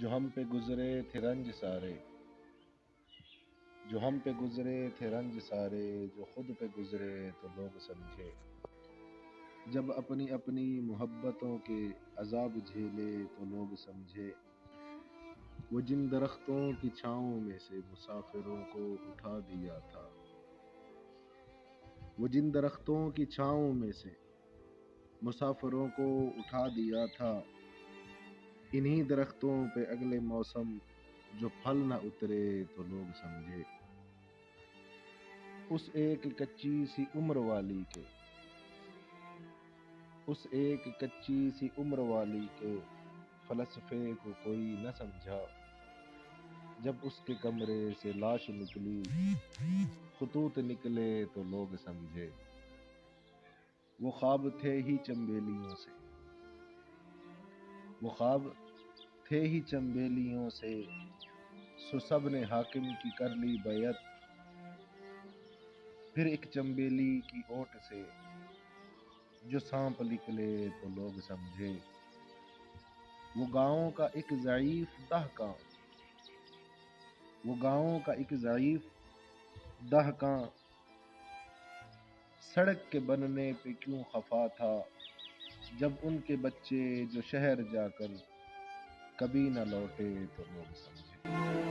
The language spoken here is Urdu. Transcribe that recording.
جو ہم پہ گزرے تھے رنج سارے، جو ہم پہ گزرے تھے رنج سارے، جو خود پہ گزرے تو لوگ سمجھے۔ جب اپنی اپنی محبتوں کے عذاب جھیلے تو لوگ سمجھے۔ وہ جن درختوں کی چھاؤں میں سے مسافروں کو اٹھا دیا تھا، وہ جن درختوں کی چھاؤں میں سے مسافروں کو اٹھا دیا تھا، انہی درختوں پہ اگلے موسم جو پھل نہ اترے تو لوگ سمجھے۔ اس ایک کچی سی عمر والی کے، اس ایک کچی سی عمر والی کے فلسفے کو کوئی نہ سمجھا۔ جب اس کے کمرے سے لاش نکلی، خطوط نکلے تو لوگ سمجھے۔ وہ خواب تھے ہی چنبیلیوں سے، وہ خواب تھے ہی چنبیلیوں سے، سو سب نے حاکم کی کر لی بیعت۔ پھر ایک چنبیلی کی اوٹ سے جو سانپ نکلے تو لوگ سمجھے۔ وہ گاؤں کا ایک ضعیف دہقاں، وہ گاؤں کا ایک ضعیف دہقاں، سڑک کے بننے پہ کیوں خفا تھا، جب ان کے بچے جو شہر جا کر کبھی نہ لوٹے تو لوگ سمجھے۔